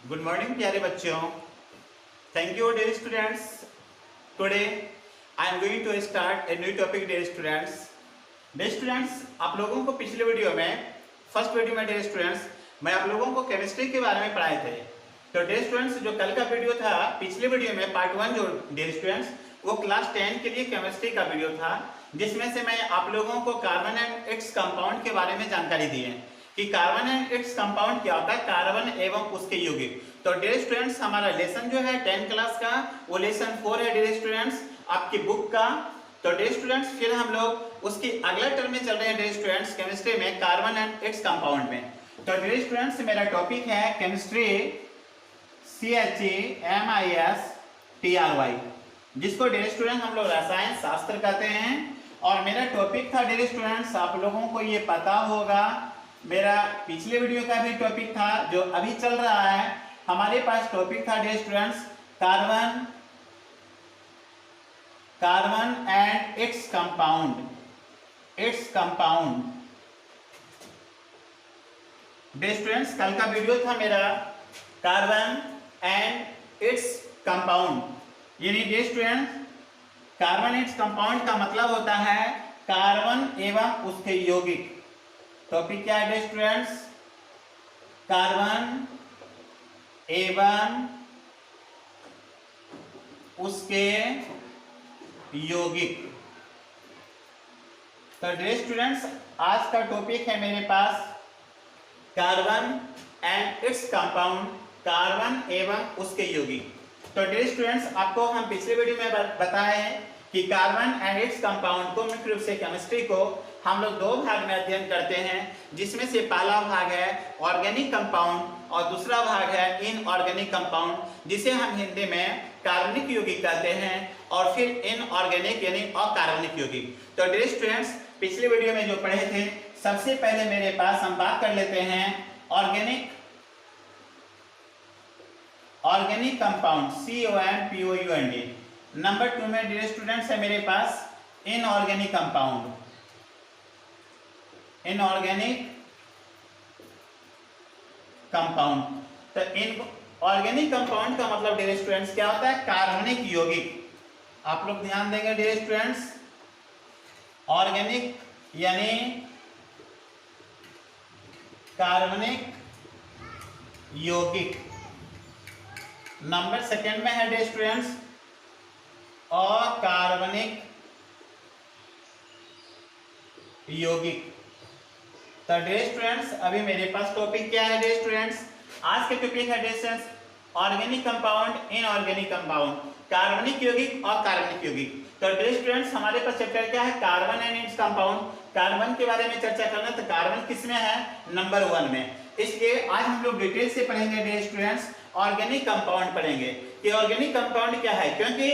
Good morning प्यारे बच्चों। Thank you dear students. Today I am going to start a new topic dear students. Dear students, आप लोगों को पिछले video में फर्स्ट वीडियो में डियर स्टूडेंट्स मैं आप लोगों को केमिस्ट्री के बारे में पढ़ाए थे। तो डियर स्टूडेंट्स, जो कल का वीडियो था पिछले वीडियो में पार्ट 1 जो डियर स्टूडेंट्स वो क्लास 10 के लिए केमिस्ट्री का वीडियो था, जिसमें से मैं आप लोगों को कार्बन एंड इट्स कंपाउंड के बारे में जानकारी दी है कि कार्बन एंड इट्स कंपाउंड क्या होता है, कार्बन एवं उसके यौगिक। तो डियर स्टूडेंट्स, हमारा लेसन जो है 10 क्लास का वो लेसन 4 है डियर स्टूडेंट्स आपकी बुक का। तो डियर स्टूडेंट्स, फिर हम लोग उसकी अगला टर्म में चल रहे हैं डियर स्टूडेंट्स केमिस्ट्री में कार्बन एंड इट्स कंपाउंड में। तो डियर स्टूडेंट्स, मेरा टॉपिक है केमिस्ट्री CHEMISTRY, जिसको डियर स्टूडेंट हम लोग रसायन शास्त्र कहते हैं। और मेरा टॉपिक था डियर स्टूडेंट्स, आप लोगों को ये पता होगा, मेरा पिछले वीडियो का भी टॉपिक था जो अभी चल रहा है। हमारे पास टॉपिक था dear students carbon and its compound. Dear students, कल का वीडियो था मेरा कार्बन एंड इट्स कंपाउंड, यानी dear students carbon its compound का मतलब होता है कार्बन एवं उसके यौगिक। टॉपिक क्या है डियर स्टूडेंट्स? कार्बन एवं उसके यौगिक। तो डियर स्टूडेंट्स, आज का टॉपिक है मेरे पास carbon and its compound, carbon एवं उसके यौगिक। तो डियर स्टूडेंट्स, आपको हम पिछले वीडियो में बताए हैं कि कार्बन एंड इट्स कंपाउंड को मुख्य रूप से केमिस्ट्री को हम लोग दो भाग में अध्ययन करते हैं, जिसमें से पहला भाग है ऑर्गेनिक कंपाउंड और दूसरा भाग है इनऑर्गेनिक कंपाउंड, जिसे हम हिंदी में कार्बनिक यौगिक कहते हैं, और फिर इनऑर्गेनिक यानी अकार्बनिक यौगिक। तो डियर स्टूडेंट्स, पिछले वीडियो में जो पढ़े थे, सबसे पहले मेरे पास हम बात कर लेते हैं ऑर्गेनिक कंपाउंड COMPOUND। नंबर 2 में डियर स्टूडेंट्स है मेरे पास इनऑर्गेनिक कंपाउंड। तो इनऑर्गेनिक कंपाउंड का मतलब डियर स्टूडेंट्स क्या होता है? कार्बनिक यौगिक। आप लोग ध्यान देंगे डियर स्टूडेंट्स, ऑर्गेनिक यानी कार्बनिक यौगिक। नंबर सेकंड में है डियर स्टूडेंट्स अकार्बनिक यौगिक। तो डियर स्टूडेंट्स, अभी मेरे पास टॉपिक क्या है डियर स्टूडेंट्स? आज के टॉपिक है dear students organic compound, inorganic compound, कार्बनिक यौगिक और कार्बनिक यौगिक। तो डियर स्टूडेंट्स, हमारे पास चैप्टर क्या है? Carbon and its compound. Carbon के बारे में चर्चा करना, तो कार्बन किसमें है? नंबर 1 में। इसलिए आज हम लोग डिटेल से पढ़ेंगे डियर स्टूडेंट्स, ऑर्गेनिक कंपाउंड पढ़ेंगे कि ऑर्गेनिक कंपाउंड क्या है, क्योंकि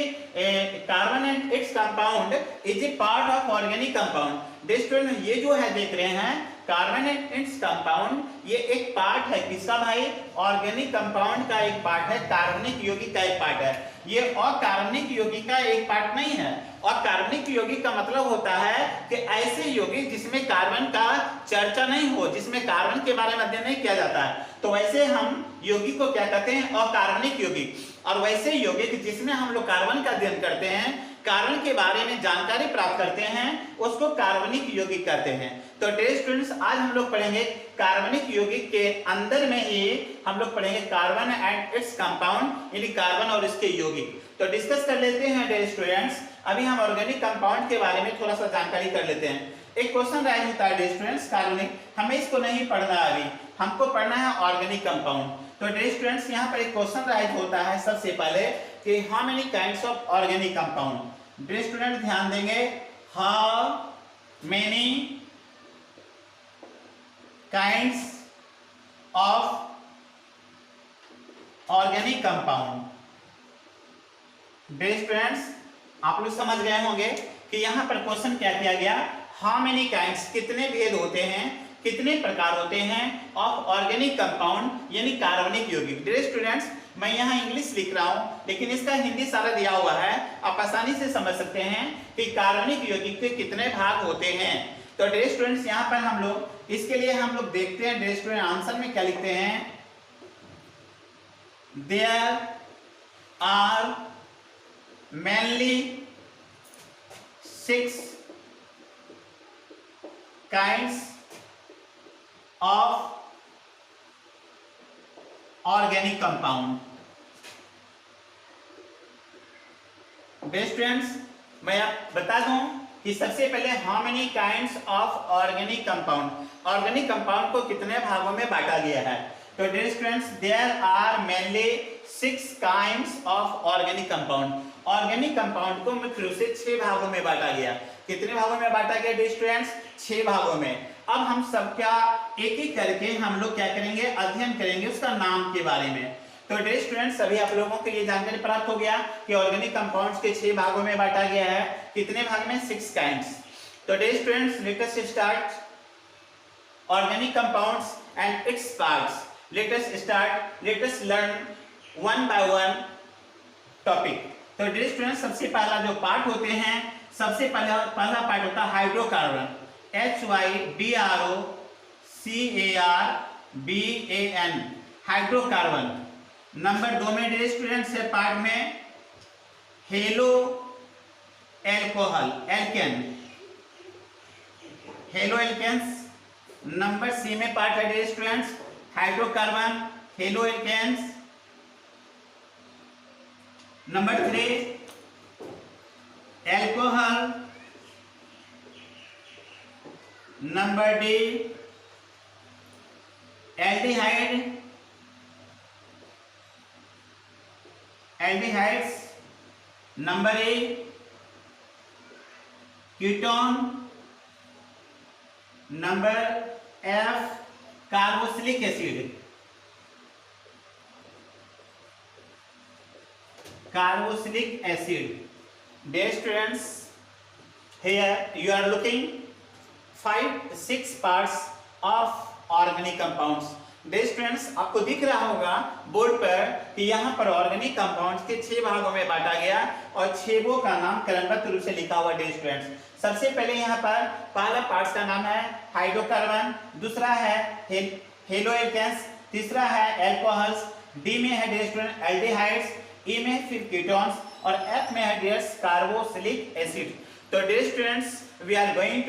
carbon and its compound is a part of organic compound. Dear student, ये जो है देख रहे हैं कार्बन एंड इट्स कंपाउंड, ये एक पार्ट है किसका भाई? ऑर्गेनिक कंपाउंड का एक पार्ट है, कार्बनिक यौगिक का एक पार्ट है। ये अकार्बनिक यौगिक का एक पार्ट नहीं है। अकार्बनिक यौगिक का मतलब होता है कि ऐसे यौगिक जिसमें कार्बन का चर्चा नहीं हो, जिसमें कार्बन के बारे में अध्ययन नहीं किया जाता है, तो वैसे हम यौगिक को क्या कहते हैं? अकार्बनिक यौगिक। और वैसे यौगिक जिसमें हम लोग कार्बन का अध्ययन करते हैं, कार्बन के बारे में जानकारी प्राप्त करते हैं, उसको कार्बनिक यौगिक कहते हैं। तो डियर स्टूडेंट्स, आज हम लोग पढ़ेंगे कार्बनिक यौगिक के अंदर में ही हम लोग पढ़ेंगे कार्बन एंड इट्स कंपाउंड, यानी कार्बन और इसके यौगिक। तो डिस्कस कर लेते हैं डियर स्टूडेंट्स। अभी हम ऑर्गेनिक कंपाउंड के बारे में थोड़ा सा जानकारी कर लेते हैं। एक क्वेश्चन राइज होता है डियर स्टूडेंट्स कार्बनिक, हमें इसको नहीं पढ़ना अभी, हमको पढ़ना है ऑर्गेनिक कंपाउंड। तो डियर स्टूडेंट्स, यहाँ पर एक क्वेश्चन राइज होता है सबसे पहले कि how many kinds of organic compound. Dear student ध्यान देंगे, how many kinds of organic compound. Dear students, आप लोग समझ गए होंगे कि यहाँ पर क्वेश्चन क्या किया गया, हाउ मेनी काइंड्स, कितने भेद होते हैं, कितने प्रकार होते हैं ऑफ ऑर्गेनिक कंपाउंड यानी कार्बनिक यौगिक। डियर स्टूडेंट्स, मैं यहाँ इंग्लिश लिख रहा हूँ, लेकिन इसका हिंदी सारा दिया हुआ है, आप आसानी से समझ सकते हैं कि कार्बनिक यौगिक के कितने भाग होते हैं। तो डियर स्टूडेंट्स, यहाँ पर हम लोग इसके लिए हम लोग देखते हैं डियर स्टूडेंट आंसर में क्या लिखते हैं, there are mainly 6 kinds of organic compound। Best students, मैं आप बता दूं कि सबसे पहले how many kinds of organic compound, organic compound को कितने भागों में बांटा गया है। तो dear students, there are mainly 6 kinds of organic compound. Organic compound को मुख्य रूप से 6 भागों में बांटा गया। कितने भागों में बांटा गया डियर स्टूडेंट्स? 6 भागों में। अब हम सबका एक एक करके हम लोग क्या करेंगे, अध्ययन करेंगे उसका नाम के बारे में। तो डियर स्टूडेंट्स, सभी आप लोगों को ये जानकारी प्राप्त हो गया कि ऑर्गेनिक कंपाउंड्स के 6 भागों में बांटा गया है। कितने भाग में? 6 काइंड्स। तो dear students, let us start organic compounds and its parts. Let us start, let us learn one by one topic. तो डियर स्टूडेंट्स, सबसे पहला जो पार्ट होते हैं, सबसे पहला पार्ट होता है हाइड्रोकार्बन, HYDROCARBAN, हाइड्रोकार्बन। नंबर 2 में डियर स्टूडेंट्स है पार्ट में halo alcohol, alkane, halo alkanes. Number C में पार्ट है dear students hydrocarbon, halo alkanes. Number 3 alcohol. Number D aldehyde, aldehydes. Number A ketone. Number F carboxylic acid, carboxylic acid. Dear students, here you are looking 5-6 parts of organic compounds। Dear students, आपको दिख रहा होगा board पर कि यहाँ पर organic compounds के 6 भागों में बांटा गया और 6 का नाम क्रमबद्ध रूप से लिखा हुआ। डियर स्टूडेंट्स, सबसे पहले यहाँ पर पहला पार्ट का नाम है हाइड्रोकार्बन, दूसरा है हेलो एल्केन्स, तीसरा है एल्कोहल्स, डी में है डियर स्टूडेंट एल्डिहाइड्स, ई में फिर कीटोन्स और एफ में है डियर कार्बोक्सिलिक एसिड। तो dear students, we are going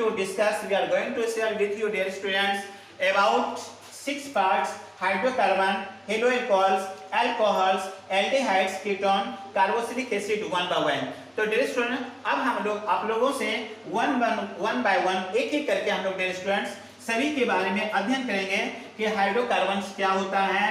to share with you dear students about 6 parts hydrocarbon, haloalcohols, alcohols, aldehydes, ketone, carboxylic acid one by one। तो dear student, अब हम लोग आप लोगों से वन बाय वन एक एक करके हम लोग डियर स्टूडेंट्स सभी के बारे में अध्ययन करेंगे कि हाइड्रोकार्बन्स क्या होता है,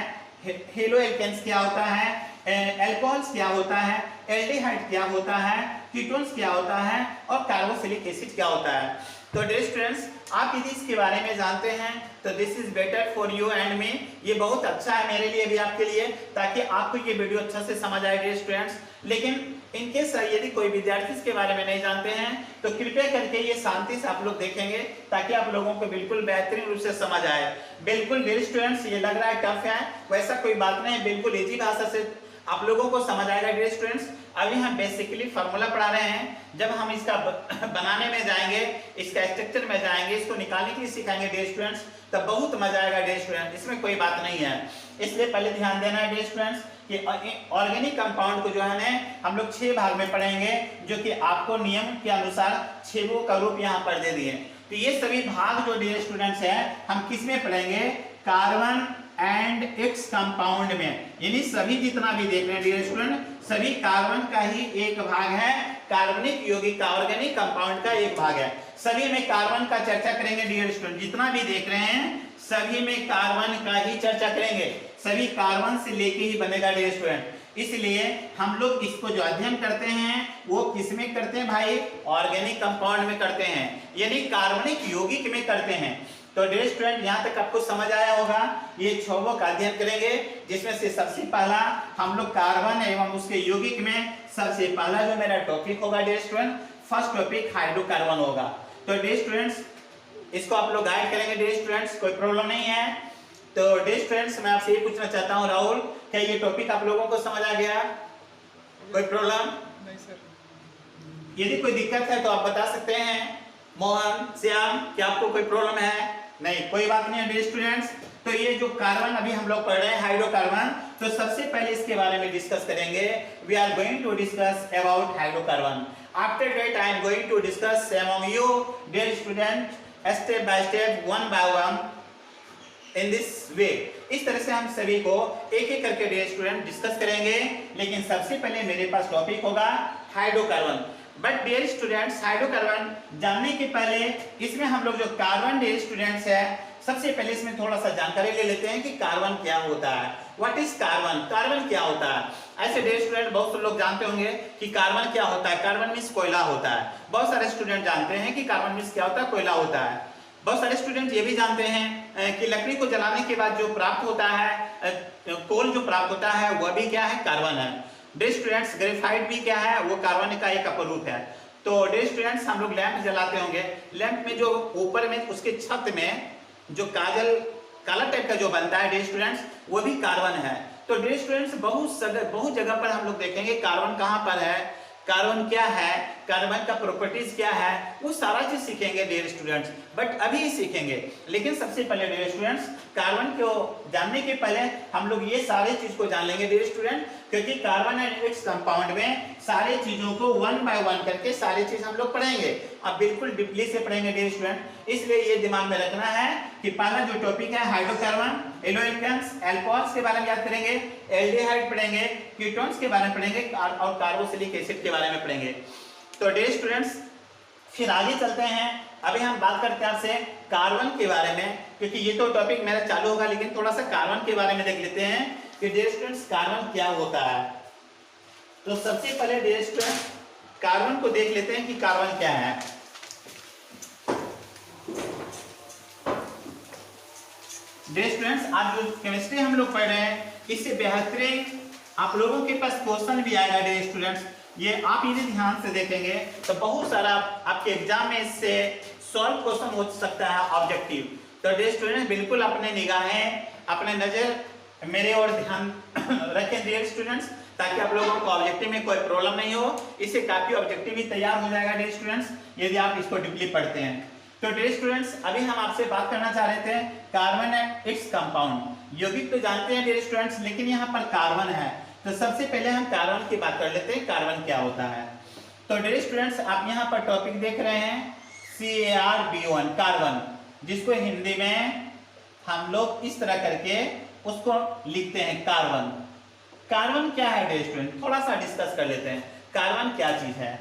हेलो एल्केन्स क्या होता है, एल्कोहल्स क्या होता है, एल्डिहाइड क्या होता है, कीटोन्स क्या होता है और कार्बोक्सिलिक एसिड क्या होता है। तो डियर स्टूडेंट्स, आप यदि इसके बारे में जानते हैं तो this is better for you and me, ये बहुत अच्छा है मेरे लिए भी आपके लिए, ताकि आपको ये वीडियो अच्छा से समझ आए डियर स्टूडेंट्स। लेकिन इनकेस यदि कोई विद्यार्थी इसके बारे में नहीं जानते हैं तो कृपया करके ये शांति से आप लोग देखेंगे ताकि आप लोगों को बिल्कुल बेहतरीन रूप से समझ आए। बिल्कुल डियर स्टूडेंट्स, ये लग रहा है टफ है, वैसा कोई बात नहीं, बिल्कुल इजी भाषा से आप लोगों को समझ आएगा डियर स्टूडेंट्स। अभी हम बेसिकली फार्मूला पढ़ा रहे हैं, जब हम इसका बनाने में जाएंगे, इसका स्ट्रक्चर में जाएंगे, इसको निकालने के लिए सिखाएंगे डियर स्टूडेंट्स, तब बहुत मजा आएगा डियर स्टूडेंट, इसमें कोई बात नहीं है। इसलिए पहले ध्यान देना है डियर स्टूडेंट्स कि ऑर्गेनिक कंपाउंड को जो है ना हम लोग 6 भाग में पढ़ेंगे, जो कि आपको नियम के अनुसार 6 का रूप यहाँ पर दे दिए। तो ये सभी भाग जो डियर स्टूडेंट्स है हम किस में पढ़ेंगे, कार्बन एंड इट्स कंपाउंड में, यानी सभी जितना भी देख रहे हैं डियर स्टूडेंट सभी कार्बन का ही एक भाग है, कार्बनिक यौगिक का ऑर्गेनिक कंपाउंड का एक भाग है। सभी में कार्बन का चर्चा करेंगे डियर स्टूडेंट, जितना भी देख रहे हैं सभी में कार्बन का ही चर्चा करेंगे, सभी कार्बन से लेके ही बनेगा डियर स्टूडेंट। इसलिए हम लोग इसको जो अध्ययन करते हैं वो किस में करते हैं भाई, ऑर्गेनिक कंपाउंड में करते हैं, यानी कार्बनिक यौगिक में करते हैं। तो डियर स्टूडेंट, यहाँ तक आपको समझ आया होगा। ये 6 का अध्ययन करेंगे, जिसमें से सबसे पहला हम लोग कार्बन एवं उसके यौगिक में सबसे पहला जो मेरा टॉपिक होगा dear student, first topic hydrocarbon होगा। तो डियर स्टूडेंट्स, इसको आप लोग गाइड करेंगे डियर स्टूडेंट्स, कोई प्रॉब्लम नहीं है। तो डियर स्टूडेंट्स, मैं आपसे ये पूछना चाहता हूँ राहुल, क्या ये टॉपिक आप लोगों को समझ आ गया? कोई प्रॉब्लम नहीं सर? यदि कोई दिक्कत है तो आप बता सकते हैं। मोहन, श्याम, क्या आपको कोई प्रॉब्लम है? नहीं, कोई बात नहीं है डियर स्टूडेंट्स। तो ये जो कार्बन अभी हम लोग पढ़ रहे हैं हाइड्रोकार्बन, तो सबसे पहले इसके बारे में डिस्कस करेंगे। We are going to discuss about hydrocarbon. After that I am going to discuss among you dear student step by step, one by one, in this way. इस तरह से हम सभी को एक एक करके डियर स्टूडेंट डिस्कस करेंगे। लेकिन सबसे पहले मेरे पास टॉपिक होगा hydrocarbon. But dear students, hydrocarbon जानने के पहले इसमें हम लोग जो कार्बन डियर स्टूडेंट्स है, सबसे पहले इसमें थोड़ा सा जानकारी ले लेते हैं कि कार्बन क्या होता है। What is carbon? कार्बन क्या होता है? ऐसे डियर स्टूडेंट बहुत से लोग जानते होंगे कि कार्बन क्या होता है। कार्बन मींस कोयला होता है। बहुत सारे स्टूडेंट जानते हैं कि कार्बन मींस क्या होता है, कोयला होता है। बहुत सारे स्टूडेंट ये भी जानते हैं कि लकड़ी को जलाने के बाद जो प्राप्त होता है, कोल जो प्राप्त होता है, वह भी क्या है, कार्बन है। डियर स्टूडेंट्स, ग्रेफाइट भी क्या है, वो कार्बन का एक अपरूप है। तो डियर स्टूडेंट्स, हम लोग लैंप जलाते होंगे, लैंप में जो ऊपर में उसके छत में जो काला टाइप का जो बनता है डियर स्टूडेंट्स, वो भी कार्बन है। तो डियर स्टूडेंट्स, बहुत जगह पर हम लोग देखेंगे कार्बन कहाँ पर है, कार्बन क्या है, कार्बन का प्रॉपर्टीज क्या है, वो सारा चीज सीखेंगे डियर स्टूडेंट्स। बट अभी सीखेंगे, लेकिन सबसे पहले डियर स्टूडेंट्स कार्बन को जानने के पहले हम लोग ये सारे चीज को जान लेंगे डियर स्टूडेंट, क्योंकि कार्बन एंड इट्स कंपाउंड में सारे चीजों को वन बाय वन करके सारी चीज हम लोग पढ़ेंगे। अब बिल्कुल डीपली से पढ़ेंगे डियर स्टूडेंट। इसलिए ये दिमाग में रखना है कि पहला जो टॉपिक है हाइड्रोकार्बन, एल्कोहल्स, अल्कोहल्स के बारे में याद करेंगे, एल्डिहाइड पढ़ेंगे, कीटोन्स के बारे में पढ़ेंगे और कार्बोक्सिलिक एसिड के बारे में पढ़ेंगे। तो डियर स्टूडेंट्स, फिर आगे चलते हैं। अभी हम बात करते हैं आपसे कार्बन के बारे में, क्योंकि ये तो टॉपिक मेरा चालू होगा, लेकिन थोड़ा सा कार्बन के बारे में देख लेते हैं कि डियर स्टूडेंट्स कार्बन क्या होता है। तो सबसे पहले डियर स्टूडेंट्स कार्बन को देख लेते हैं कि कार्बन क्या है। डियर स्टूडेंट्स, आज जो केमिस्ट्री हम लोग पढ़ रहे हैं, इससे बेहतरीन आप लोगों के पास क्वेश्चन भी आएगा डियर स्टूडेंट्स। ये आप इन्हें ध्यान से देखेंगे तो बहुत सारा आपके एग्जाम में इससे सॉल्व क्वेश्चन हो सकता है ऑब्जेक्टिव। तो डियर स्टूडेंट, बिल्कुल अपने निगाहें, अपने नजर मेरे और ध्यान रखें डियर स्टूडेंट्स, ताकि आप लोगों को ऑब्जेक्टिव में कोई प्रॉब्लम नहीं हो। इससे काफी ऑब्जेक्टिव भी तैयार हो जाएगा डियर स्टूडेंट्स, यदि आप इसको डीपली पढ़ते हैं। तो डियर स्टूडेंट्स, अभी हम आपसे बात करना चाह रहे थे कार्बन एंड इट्स कंपाउंड। यौगिक तो जानते हैं डियर स्टूडेंट्स, लेकिन यहाँ पर कार्बन है, तो सबसे पहले हम कार्बन की बात कर लेते हैं, कार्बन क्या होता है। तो डियर स्टूडेंट्स, आप यहाँ पर टॉपिक देख रहे हैं CARBON, कार्बन, जिसको हिंदी में हम लोग इस तरह करके उसको लिखते हैं कार्बन। कार्बन क्या है डियर स्टूडेंट, थोड़ा सा डिस्कस कर लेते हैं। कार्बन क्या चीज है?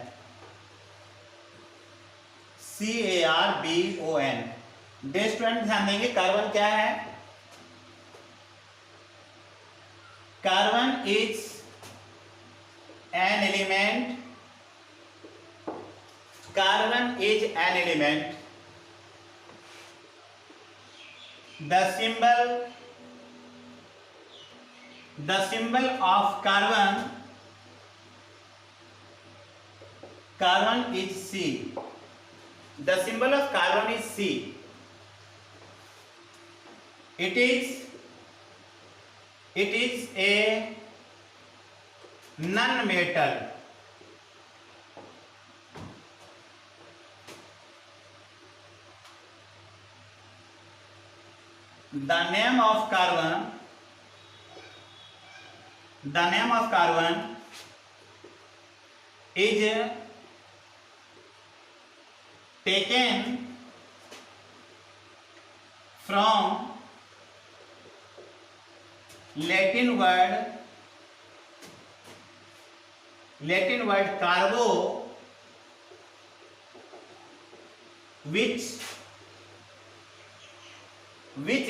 CARBON। डियर स्टूडेंट ध्यान देंगे, कार्बन क्या है? Carbon is an element. Carbon is an element. The symbol of carbon is C. The symbol of carbon is C. It is a non-metal. The name of carbon is taken from Latin word carbo, which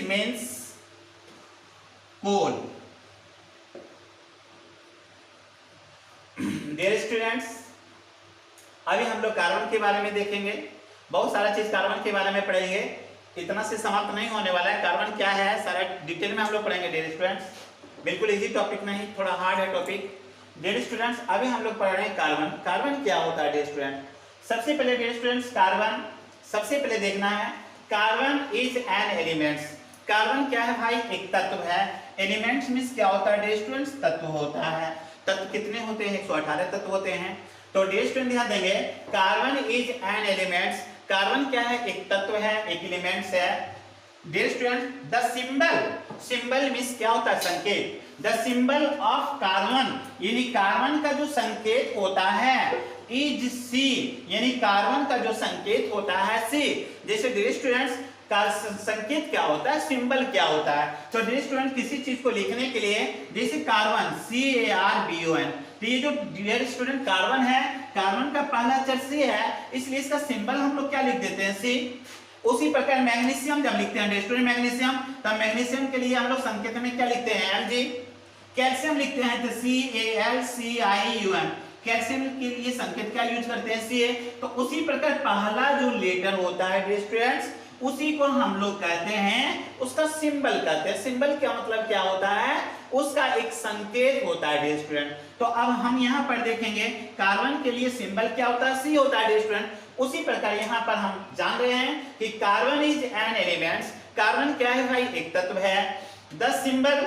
means coal. Dear students, अभी हम लोग carbon के बारे में देखेंगे, बहुत सारा चीज कार्बन के बारे में पढ़ेंगे। इतना से समाप्त नहीं होने वाला है। कार्बन क्या है सारा डिटेल में हम लोग पढ़ेंगे डियर स्टूडेंट्स। बिल्कुल इजी टॉपिक नहीं, थोड़ा हार्ड है टॉपिक डियर स्टूडेंट्स। अभी हम लोग पढ़ रहे हैं कार्बन। कार्बन क्या होता है डियर स्टूडेंट? सबसे पहले डियर स्टूडेंट्स कार्बन सबसे पहले देखना है, carbon is an elements. Carbon क्या है भाई? एक तत्व है। एलिमेंट्स मींस क्या होता है डियर स्टूडेंट्स? तत्व होता है। तत्व कितने होते हैं? 118 तत्व होते हैं। तो डियर स्टूडेंट ध्यान देंगे, carbon is an elements. Carbon क्या है? एक तत्व है, एक एलिमेंट्स है। Dear student, the symbol means क्या होता है? संकेत। द सिंबल ऑफ कार्बन यानी कार्बन का जो संकेत होता है इज सी, यानी कार्बन का जो संकेत होता है सी। जैसे डियर स्टूडेंट्स का संकेत क्या होता है, सिंबल क्या होता है? तो डियर स्टूडेंट किसी चीज को लिखने के लिए जैसे कार्बन CARBON, तो ये जो डियर स्टूडेंट कार्बन है, कार्बन का पहला अक्षर सी है, इसलिए इसका सिंबल हम लोग क्या लिख देते हैं? सी। उसी प्रकार मैग्नीशियम जब लिखते हैं डियर स्टूडेंट मैग्नीशियम, तो मैग्नीशियम के लिए हम लोग संकेत में क्या लिखते हैं? Mg। कैल्शियम लिखते हैं तो CALCIUM, कैल्शियम के लिए संकेत क्या यूज करते हैं? Ca। तो उसी प्रकार पहला जो लेटर होता है डियर स्टूडेंट्स, उसी को हम लोग कहते हैं, उसका सिंबल कहते हैं। सिंबल क्या मतलब क्या होता है? उसका एक संकेत होता है डियर स्टूडेंट। तो अब हम यहाँ पर देखेंगे कार्बन के लिए सिंबल क्या होता है? सी होता है डियर स्टूडेंट। उसी प्रकार यहाँ पर हम जान रहे हैं कि carbon is an element. Carbon क्या है भाई? एक तत्व है। The symbol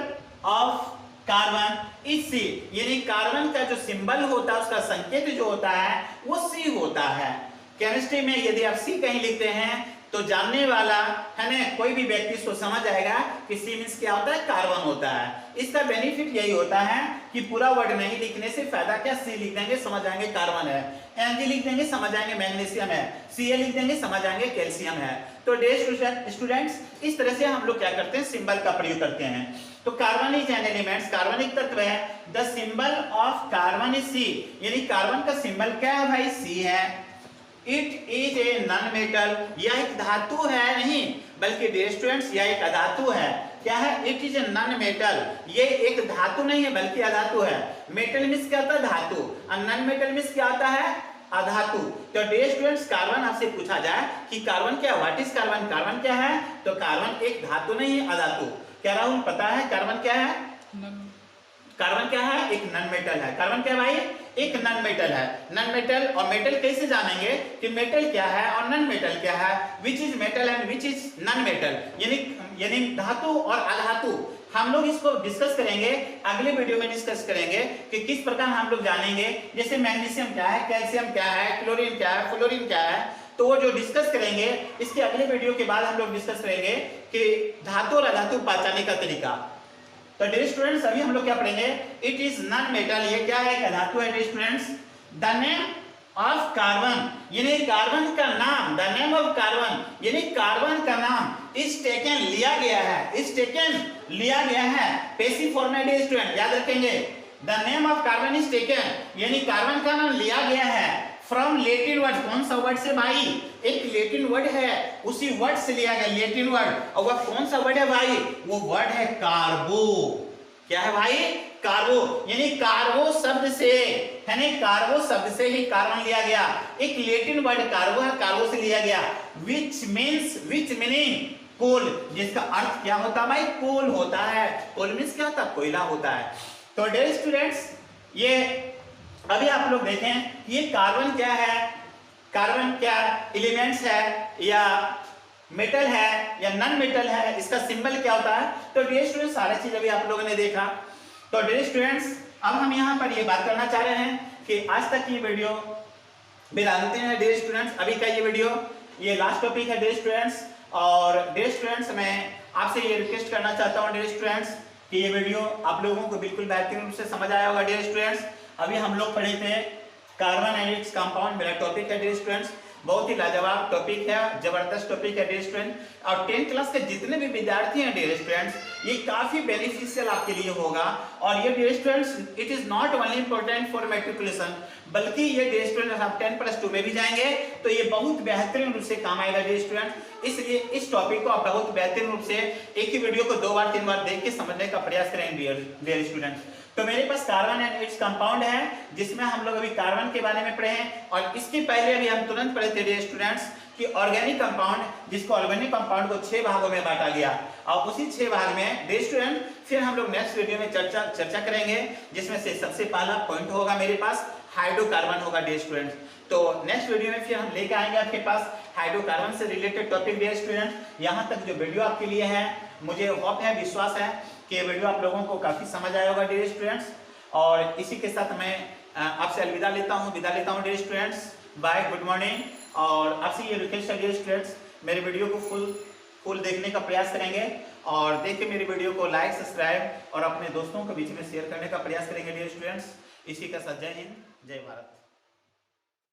of carbon is C, यानी कार्बन का जो सिंबल होता है, उसका संकेत जो होता है वो सी होता है। केमिस्ट्री में यदि आप सी कहीं लिखते हैं तो जानने वाला है ना, कोई भी व्यक्ति इसको समझ जाएगा कि सी मींस क्या होता है? कार्बन होता है। इसका बेनिफिट यही होता है कि पूरा वर्ड नहीं लिखने से फायदा क्या? सी लिख देंगे समझ जाएंगे कार्बन है, Mg लिख देंगे समझ जाएंगे मैग्नीशियम है, Ca लिख देंगे समझ जाएंगे कैल्शियम है। तो डियर स्टूडेंट्स, इस तरह से हम लोग क्या करते हैं? सिंबल का प्रयोग करते हैं। तो carbon is an elements, carbon एक तत्व है। The symbol of carbon is C, यानी कार्बन का सिंबल क्या है भाई? सी है। It is a non metal, यह एक धातु है नहीं, बल्कि डियर स्टूडेंट्स यह एक अधातु है। क्या है? It is a non metal, ये एक धातु नहीं है बल्कि अधातु है। मेटल मींस क्या होता है? धातु। और नॉन मेटल मींस क्या होता है? अधातु। तो डियर स्टूडेंट्स, कार्बन आपसे पूछा जाए कि कार्बन क्या? What is carbon? कार्बन क्या है? तो कार्बन एक धातु नहीं है, अधातु। क्या राहुल पता है कार्बन क्या है? कार्बन क्या है? एक नॉन मेटल है। कार्बन क्या भाई? एक नॉन मेटल है। नॉन मेटल और मेटल कैसे जानेंगे कि मेटल क्या है और नॉन मेटल क्या है? Which is metal and which is non metal, यानी धातु और अधातु। हम लोग इसको डिस्कस करेंगे, अगले वीडियो में डिस्कस करेंगे कि किस प्रकार हम लोग जानेंगे। जैसे मैग्नीशियम क्या है, कैल्शियम क्या है, क्लोरीन क्या है, फ्लोरीन क्या है, तो वो जो डिस्कस करेंगे इसके अगले वीडियो के बाद हम लोग डिस्कस करेंगे कि धातु और अधातु पहचानने का तरीका। तो डियर स्टूडेंट्स, अभी हम लोग क्या पढ़ेंगे? इट इज नॉन मेटल, ये क्या है? एक धातु है dear students. The name of carbon, यानी कार्बन का नाम, द नेम ऑफ कार्बन यानी कार्बन का नाम इज टेकन, लिया गया है, इज टेकन लिया गया है, पैसिव फॉर्म में डियर स्टूडेंट याद रखेंगे। The name of carbon is taken, यानी कार्बन का नाम लिया गया है फ्रॉम लैटिन वर्ड। कौन सा वर्ड से भाई? एक लैटिन वर्ड है, उसी वर्ड से लिया गया लैटिन वर्ड। और वह कौन सा वर्ड है भाई? वो वर्ड है कार्बो। क्या है भाई? कार्बो, यानी कार्बो शब्द से है ना, कार्बो शब्द से ही कार्बन लिया गया। एक लैटिन वर्ड कार्बो है, कार्बो से लिया गया। विच मीनिंग कोल, जिसका अर्थ क्या होता है भाई? कोल होता है। कोल मीन्स क्या होता है? कोयला होता है। तो डियर स्टूडेंट्स, ये अभी आप लोग देखें ये कार्बन क्या है? कार्बन क्या एलिमेंट्स है या मेटल है या नॉन मेटल है? इसका सिंबल क्या होता है? तो डियर स्टूडेंट्स, सारी चीज अभी आप लोगों ने देखा। तो डियर स्टूडेंट्स, अब हम यहाँ पर ये बात करना चाह रहे हैं कि आज तक की वीडियो विदा देते हैं डियर स्टूडेंट्स। अभी का ये वीडियो ये लास्ट टॉपिक है डियर स्टूडेंट्स। और डियर स्टूडेंट्स, मैं आपसे ये रिक्वेस्ट करना चाहता हूँ डियर स्टूडेंट्स कि ये वीडियो आप लोगों को बिल्कुल बेहतरीन रूप से समझ आया होगा डियर स्टूडेंट्स। अभी हम लोग पढ़े थे कार्बन एंड इट्स कंपाउंड, मेरा टॉपिक है डियर स्टूडेंट्स। बहुत ही लाजवाब टॉपिक है, जबरदस्त टॉपिक है डियर स्टूडेंट। और 10th क्लास के जितने भी विद्यार्थी हैं डियर स्टूडेंट्स, ये काफी बेनिफिशियल आपके लिए होगा। और ये dear students, it is not only important for matriculation, बल्कि ये डियर स्टूडेंट्स आप 10+2 में भी जाएंगे तो ये बहुत बेहतरीन रूप से काम आएगा डियर स्टूडेंट। इसलिए इस टॉपिक को आप बहुत बेहतरीन रूप से एक ही वीडियो को 2 बार 3 बार देख के समझने का प्रयास करेंगे डियर स्टूडेंट। तो मेरे पास कार्बन एंड इट्स कंपाउंड है, जिसमें हम लोग अभी कार्बन के बारे में पढ़े हैं। और इसके पहले अभी हम तुरंत पढ़े थे डियर स्टूडेंट्स कि ऑर्गेनिक कंपाउंड, जिसको ऑर्गेनिक कंपाउंड को 6 भागों में बांटा गया। और उसी 6 भाग में डियर स्टूडेंट फिर हम लोग नेक्स्ट वीडियो में चर्चा करेंगे, जिसमें से सबसे पहला पॉइंट होगा मेरे पास हाइड्रोकार्बन होगा डियर स्टूडेंट्स। तो नेक्स्ट वीडियो में फिर हम लेके आएंगे आपके पास हाइड्रोकार्बन से रिलेटेड टॉपिक डियर स्टूडेंट। यहाँ तक जो वीडियो आपके लिए है, मुझे होप है, विश्वास है कि ये वीडियो आप लोगों को काफी समझ आया होगा डियर स्टूडेंट्स। और इसी के साथ मैं आपसे अलविदा लेता हूँ dear students. Bye, good morning. और आपसे ये रिक्वेस्ट है डियर स्टूडेंट्स, मेरे वीडियो को फुल देखने का प्रयास करेंगे और देख के मेरी वीडियो को लाइक सब्सक्राइब और अपने दोस्तों के बीच में शेयर करने का प्रयास करेंगे डियर स्टूडेंट्स। इसी के साथ जय हिंद जय भारत।